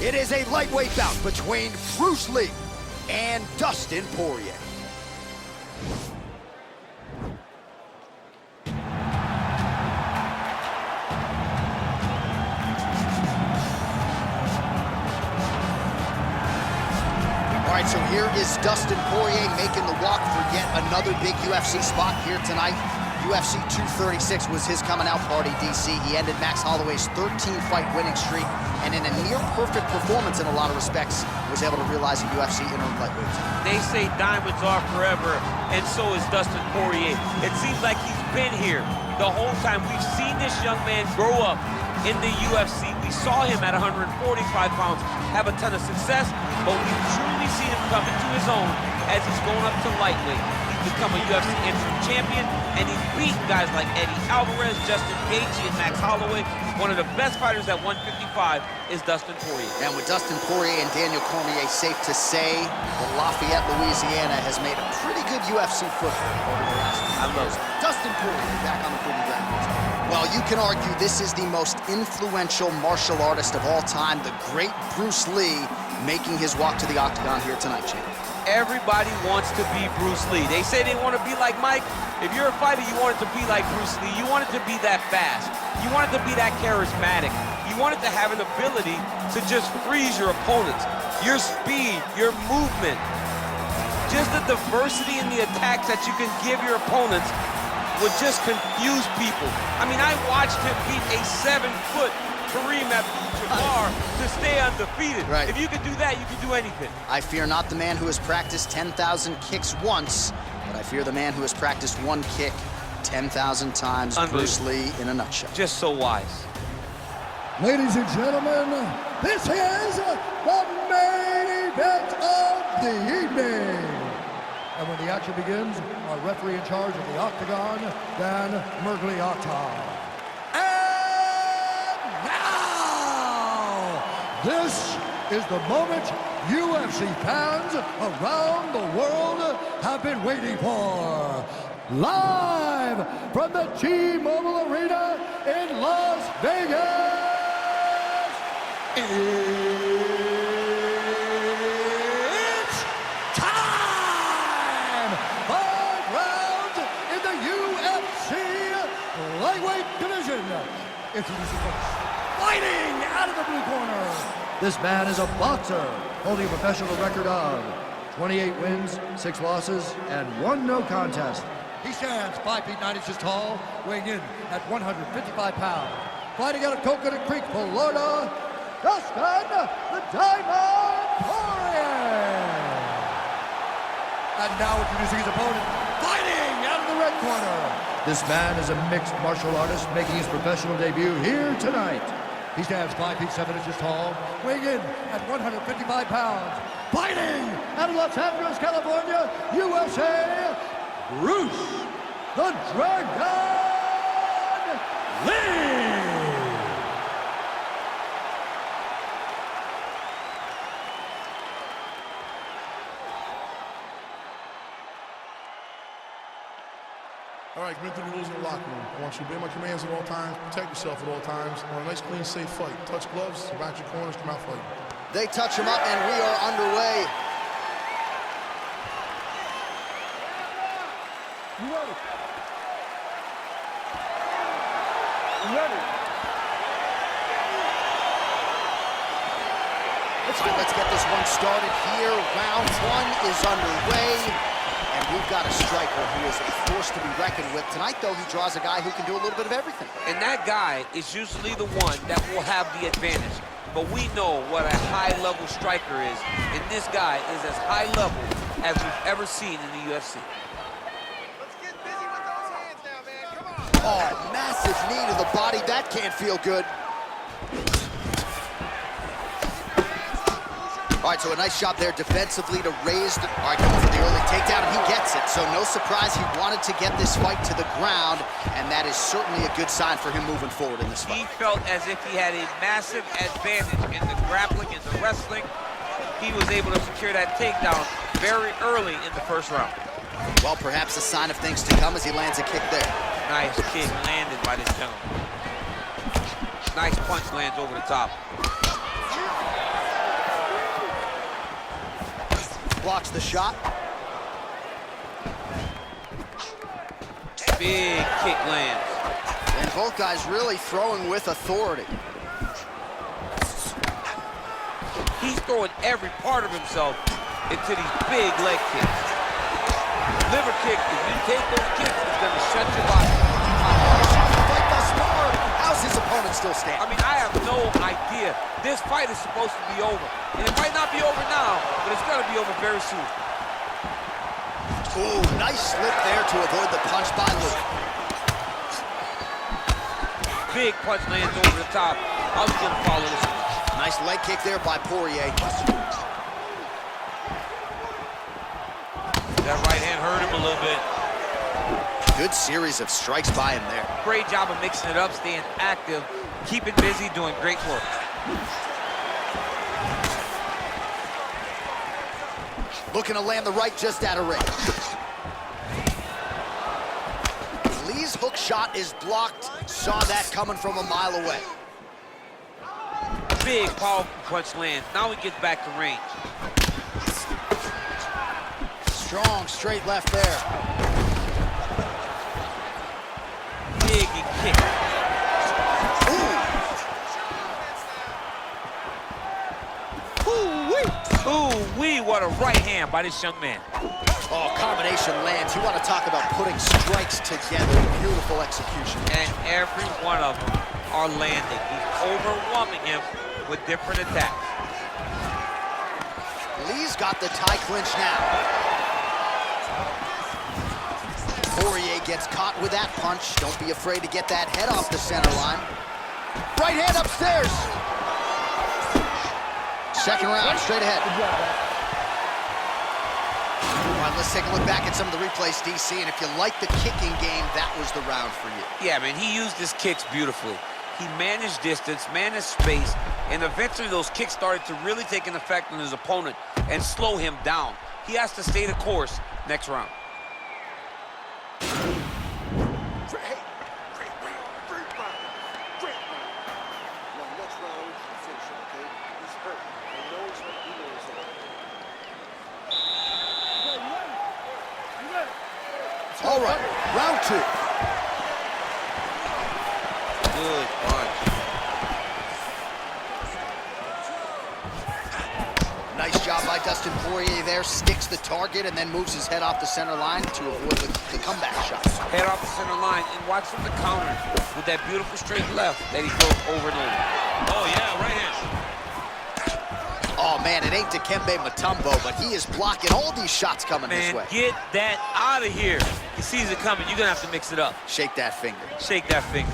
It is a lightweight bout between Bruce Lee and Dustin Poirier. All right, so here is Dustin Poirier making the walk for yet another big UFC spot here tonight. UFC 236 was his coming out party, DC. He ended Max Holloway's 13-fight winning streak, and in a near-perfect performance in a lot of respects, was able to realize a UFC interim lightweight. They say diamonds are forever, and so is Dustin Poirier. It seems like he's been here the whole time. We've seen this young man grow up in the UFC. We saw him at 145 pounds have a ton of success, but we've truly seen him come into his own as he's going up to lightweight. Become a UFC interim champion, and he's beaten guys like Eddie Alvarez, Justin Gaethje, and Max Holloway. One of the best fighters at 155 is Dustin Poirier. And with Dustin Poirier and Daniel Cormier, safe to say, that Lafayette, Louisiana has made a pretty good UFC foothold over the last few years. I love it. Dustin Poirier back on the proving ground. Well, you can argue this is the most influential martial artist of all time, the great Bruce Lee, making his walk to the octagon here tonight, champ. Everybody wants to be Bruce Lee. They say they want to be like Mike. If you're a fighter, you want it to be like Bruce Lee. You want it to be that fast. You want it to be that charismatic. You want it to have an ability to just freeze your opponents. Your speed, your movement, just the diversity in the attacks that you can give your opponents would just confuse people. I mean, I watched him beat a 7-foot Kareem Abdul-Jabbar to stay undefeated. Right. If you can do that, you can do anything. I fear not the man who has practiced 10,000 kicks once, but I fear the man who has practiced one kick 10,000 times. Bruce Lee in a nutshell. Just so wise. Ladies and gentlemen, this is the main event of the evening. And when the action begins, our referee in charge of the octagon, Dan Mergliata. This is the moment UFC fans around the world have been waiting for. Live from the T-Mobile Arena in Las Vegas, it's time! 5 rounds in the UFC lightweight division. Introducing first, fighting out of the blue corner. This man is a boxer, holding a professional record of 28 wins, 6 losses, and 1 no contest. He stands 5 feet 9 inches tall, weighing in at 155 pounds. Fighting out of Coconut Creek, Florida, Dustin the Diamond Poirier. And now introducing his opponent, fighting out of the red corner. This man is a mixed martial artist making his professional debut here tonight. He stands 5 feet 7 inches tall, weighing in at 155 pounds. Fighting out of Los Angeles, California, USA, Bruce the Dragon Lee. All right, commit to the rules in the locker room. I want you to obey my commands at all times, protect yourself at all times. I want a nice, clean, safe fight. Touch gloves, back your corners, come out fighting. They touch him up, and we are underway. You ready? You ready? Let's get this one started here. Round 1 is underway. And we've got a striker who is a force to be reckoned with. Tonight, though, he draws a guy who can do a little bit of everything. And that guy is usually the one that will have the advantage. But we know what a high-level striker is, and this guy is as high level as we've ever seen in the UFC. Let's get busy with those hands now, man. Come on. Oh, massive knee to the body. That can't feel good. All right, so a nice job there defensively to raise the... All right, going for the early takedown, and he gets it. So no surprise, he wanted to get this fight to the ground, and that is certainly a good sign for him moving forward in this fight. He felt as if he had a massive advantage in the grappling, in the wrestling. He was able to secure that takedown very early in the first round. Well, perhaps a sign of things to come as he lands a kick there. Nice kick landed by this gentleman. Nice punch lands over the top. blocks the shot. Big kick lands. And both guys really throwing with authority. He's throwing every part of himself into these big leg kicks. Liver kick, if you take those kicks, it's gonna shut your body. Fight thus far. How's his opponent still standing? I mean, I have no idea. This fight is supposed to be over. And it might not be over now, but it's gonna be over very soon. Ooh, nice slip there to avoid the punch by Luke. Big punch lands over the top. I was gonna follow this one. Nice leg kick there by Poirier. That right hand hurt him a little bit. Good series of strikes by him there. Great job of mixing it up, staying active, keeping busy, doing great work. Looking to land the right just out of range. Lee's hook shot is blocked. Saw that coming from a mile away. Big, powerful punch lands. Now he gets back to range. Strong straight left there. Big and kick. Ooh-wee, what a right hand by this young man. Oh, combination lands. You want to talk about putting strikes together. Beautiful execution. And every one of them are landing. He's overwhelming him with different attacks. Lee's got the tie clinch now. Poirier gets caught with that punch. Don't be afraid to get that head off the center line. Right hand upstairs. Second round, straight ahead. All right, let's take a look back at some of the replays, DC, and if you like the kicking game, that was the round for you. Yeah, man, he used his kicks beautifully. He managed distance, managed space, and eventually those kicks started to really take an effect on his opponent and slow him down. He has to stay the course next round. All right, round two. Good punch. Nice job by Dustin Poirier there. Sticks the target and then moves his head off the center line to avoid the comeback shot. Head off the center line and watch from the counter with that beautiful straight left that he throws over and over. Oh, yeah, right hand. Oh, man, it ain't Dikembe Mutombo, but he is blocking all these shots coming his way. Get that out of here. He sees it coming. You're going to have to mix it up. Shake that finger. Shake that finger.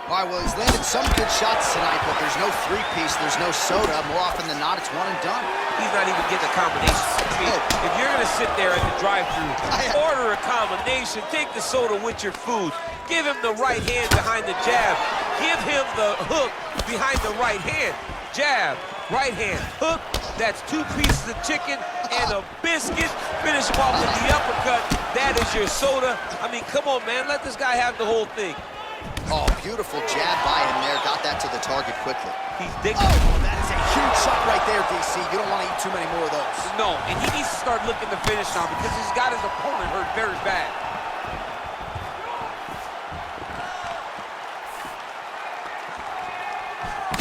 All right, well, he's landed some good shots tonight, but there's no three-piece, there's no soda. More often than not, it's one and done. He's not even getting a combination. I mean, if you're going to sit there at the drive-thru, order a combination, take the soda with your food, give him the right hand behind the jab, give him the hook behind the right hand. Jab, right hand, hook, that's 2 pieces of chicken and a biscuit. Finish him off with the uppercut. That is your soda. I mean, come on, man, let this guy have the whole thing. Oh, beautiful jab by him there. Got that to the target quickly. He's digging. Oh, that is a huge shot right there, DC. You don't want to eat too many more of those. No, and he needs to start looking to finish now because he's got his opponent hurt very bad.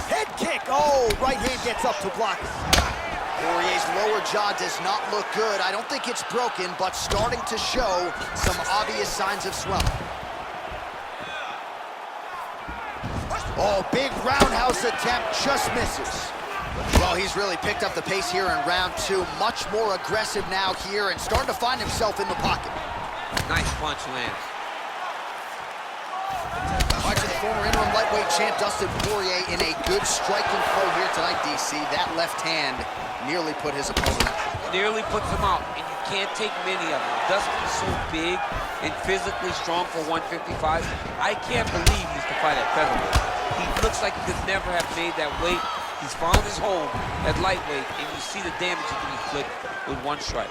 Head kick. Oh, right hand gets up to block it. Poirier's lower jaw does not look good. I don't think it's broken, but starting to show some obvious signs of swelling. Oh, big roundhouse attempt, just misses. Well, he's really picked up the pace here in round two. Much more aggressive now here and starting to find himself in the pocket. Nice punch lands. Watching the former interim lightweight champ Dustin Poirier in a good striking flow here tonight, DC. That left hand nearly put his opponent out. Nearly puts him out, and you can't take many of them. Dustin's so big and physically strong for 155. I can't believe he's to fight at featherweight. He looks like he could never have made that weight. He's found his home at lightweight, and you see the damage he can inflict with one strike.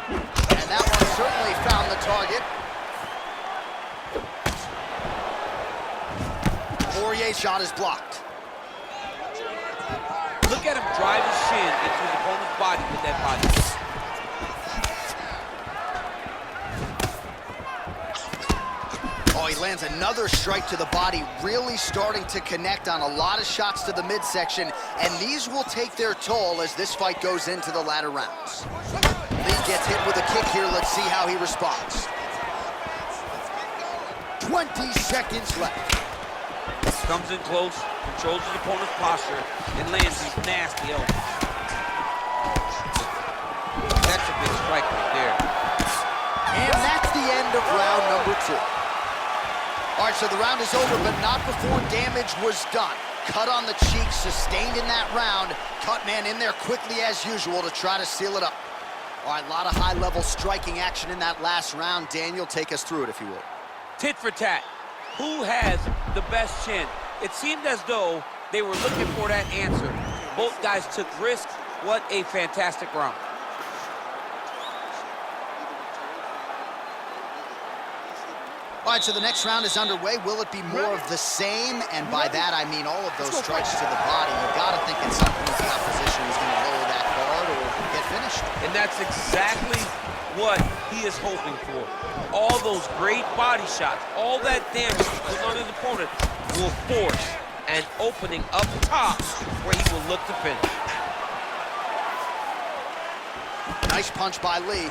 And that one certainly found the target. Poirier's shot is blocked. Look Look at him drive his shin into his opponent's body with that body. Oh, he lands another strike to the body, really starting to connect on a lot of shots to the midsection, and these will take their toll as this fight goes into the latter rounds. Lee gets hit with a kick here. Let's see how he responds. 20 seconds left. Comes in close, controls his opponent's posture, and lands these nasty elbows. That's a big strike right there. And that's the end of round number 2. All right, so the round is over, but not before damage was done. Cut on the cheek, sustained in that round. Cut man in there quickly as usual to try to seal it up. All right, a lot of high-level striking action in that last round. Daniel, take us through it, if you will. Tit for tat. Who has the best chin? It seemed as though they were looking for that answer. Both guys took risks. What a fantastic round. All right, so the next round is underway. Will it be more of the same? And by that, I mean all of those strikes to the body. You got to think at some point the opposition is going to lower that guard or get finished. And that's exactly what he is hoping for. All those great body shots, all that damage he put on his opponent will force an opening up top where he will look to finish. Nice punch by Lee.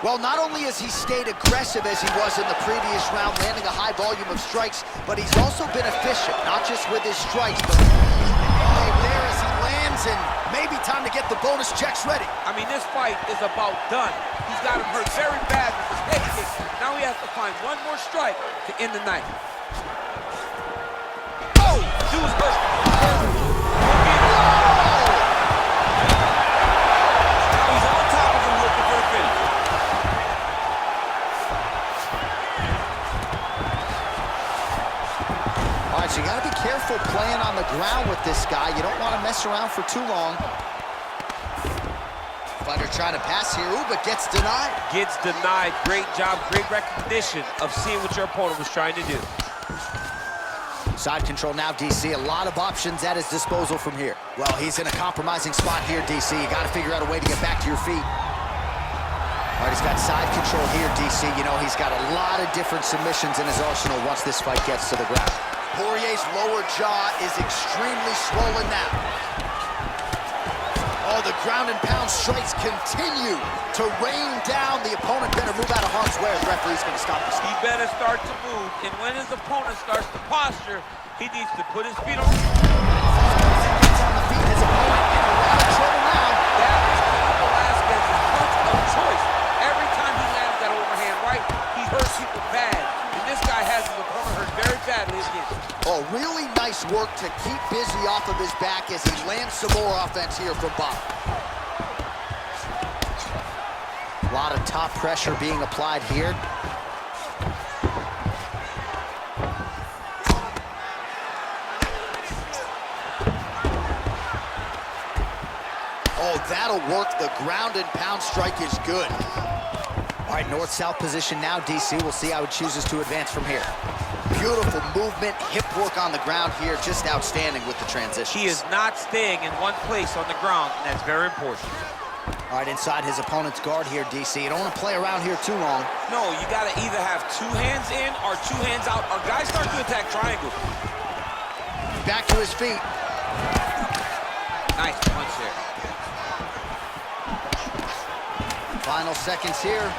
Well, not only has he stayed aggressive as he was in the previous round, landing a high volume of strikes, but he's also been efficient, not just with his strikes, but there as he lands, and maybe time to get the bonus checks ready. I mean, this fight is about done. He's got him hurt very bad with his head kick. Now he has to find one more strike to end the night. Oh! Dude's hurt. He's on top of him looking for the finish. All right, so you got to be careful playing on the ground with this guy. You don't want to mess around for too long. Fighter trying to pass here, ooh, but gets denied. Gets denied. Great job, great recognition of seeing what your opponent was trying to do. Side control now, DC. A lot of options at his disposal from here. Well, he's in a compromising spot here, DC. You got to figure out a way to get back to your feet. All right, he's got side control here, DC. You know, he's got a lot of different submissions in his arsenal once this fight gets to the ground. Poirier's lower jaw is extremely swollen now. Oh, the ground and pound strikes continue to rain down. The opponent better move out of harm's way. The referee's going to stop this. He better start to move, and when his opponent starts to posture, he needs to put his feet on. Gets on the feet, his opponent in a lot of trouble now. That is Velasquez's punch of choice. Every time he lands that overhand right, he hurts people bad. And this guy has his opponent hurt very badly again. Oh, really nice work to keep busy off of his back as he lands some more offense here from Bob. A lot of top pressure being applied here. Oh, that'll work. The ground and pound strike is good. All right, north-south position now, DC. We'll see how he chooses to advance from here. Beautiful movement, hip work on the ground here, just outstanding with the transition. He is not staying in one place on the ground, and that's very important. All right, inside his opponent's guard here, DC. You don't want to play around here too long. No, you got to either have two hands in or two hands out. Our guys start to attack triangle. Back to his feet. Nice punch there. Final seconds here.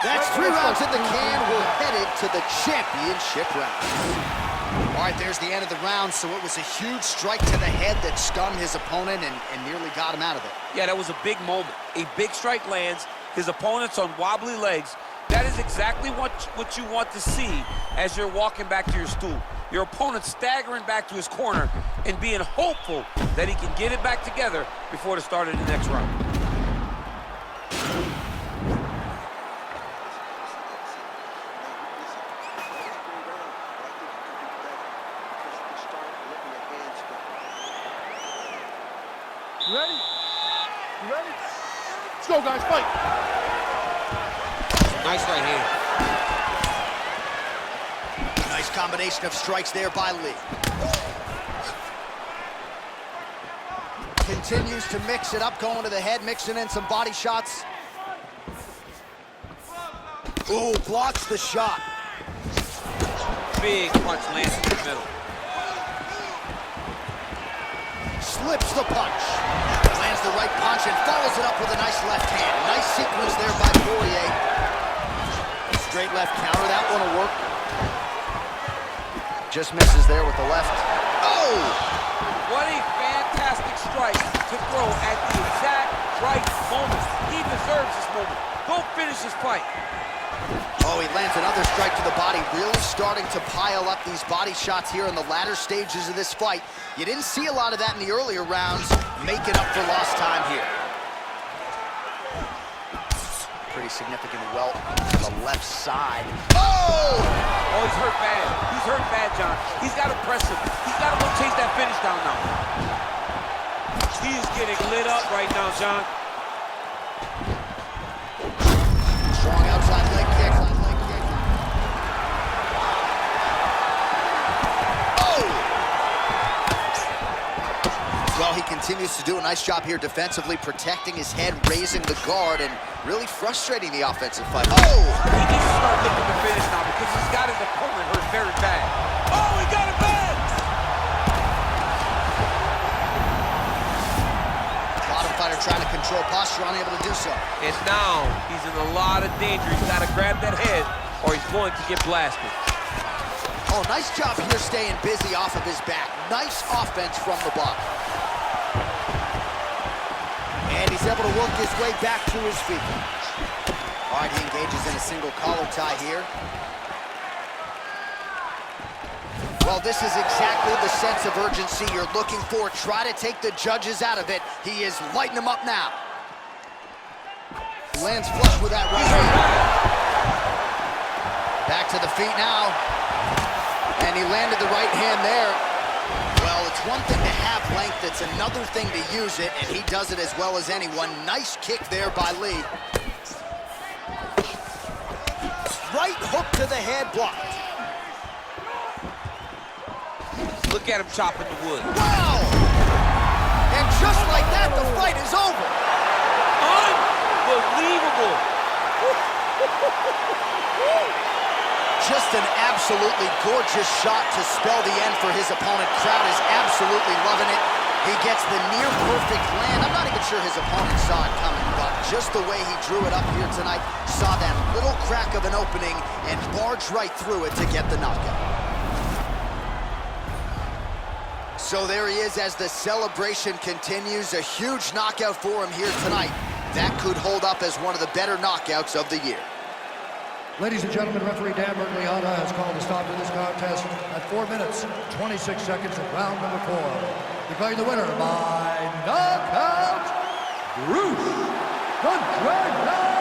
That's 3 rounds in the can. We're headed to the championship round. All right, there's the end of the round. So it was a huge strike to the head that stunned his opponent and nearly got him out of it. Yeah, that was a big moment. A big strike lands. His opponent's on wobbly legs. That is exactly what you want to see as you're walking back to your stool. Your opponent staggering back to his corner and being hopeful that he can get it back together before the start of the next round. You ready? You ready? Let's go, guys, fight. Nice right hand. combination of strikes there by Lee. Continues to mix it up, going to the head, mixing in some body shots. Ooh, blocks the shot. Big punch lands in the middle. Slips the punch. Lands the right punch and follows it up with a nice left hand. Nice sequence there by Poirier. Straight left counter, that one will work. Just misses there with the left. Oh! What a fantastic strike to throw at the exact right moment. He deserves this moment. Go finish this fight. Oh, he lands another strike to the body, really starting to pile up these body shots here in the latter stages of this fight. You didn't see a lot of that in the earlier rounds, making up for lost time here. Pretty significant welt on the left side. Oh! Oh, he's hurt bad. He's hurt bad, John. He's got to press him. He's got to go chase that finish down now. He is getting lit up right now, John. Strong outside leg kick. Oh! Well, he continues to do a nice job here defensively, protecting his head, raising the guard, and really frustrating the offensive fight. Oh! He needs to start looking to finish now because he's got his opponent hurt very bad. Oh, he got it bad! Bottom fighter trying to control posture, unable to do so. And now he's in a lot of danger. He's got to grab that head or he's going to get blasted. Oh, nice job here staying busy off of his back. Nice offense from the bottom. And he's able to work his way back to his feet. All right, he engages in a single collar tie here. Well, this is exactly the sense of urgency you're looking for. Try to take the judges out of it. He is lighting them up now. Lands flush with that right hand. Back to the feet now. And he landed the right hand there. Well, it's one thing to have length, it's another thing to use it, and he does it as well as anyone. Nice kick there by Lee. Right hook to the head, blocked. Look at him chopping the wood. Wow! And just like that, the fight is over. Unbelievable. Just an absolutely gorgeous shot to spell the end for his opponent. Crowd is absolutely loving it. He gets the near perfect land. I'm not even sure his opponent saw it coming, but just the way he drew it up here tonight, saw that little crack of an opening and barged right through it to get the knockout. So there he is as the celebration continues. A huge knockout for him here tonight. That could hold up as one of the better knockouts of the year. Ladies and gentlemen, referee Dan Bergliata has called a stop to this contest at 4 minutes, 26 seconds of round number 4. Declaring the winner by knockout, Bruce the Dragon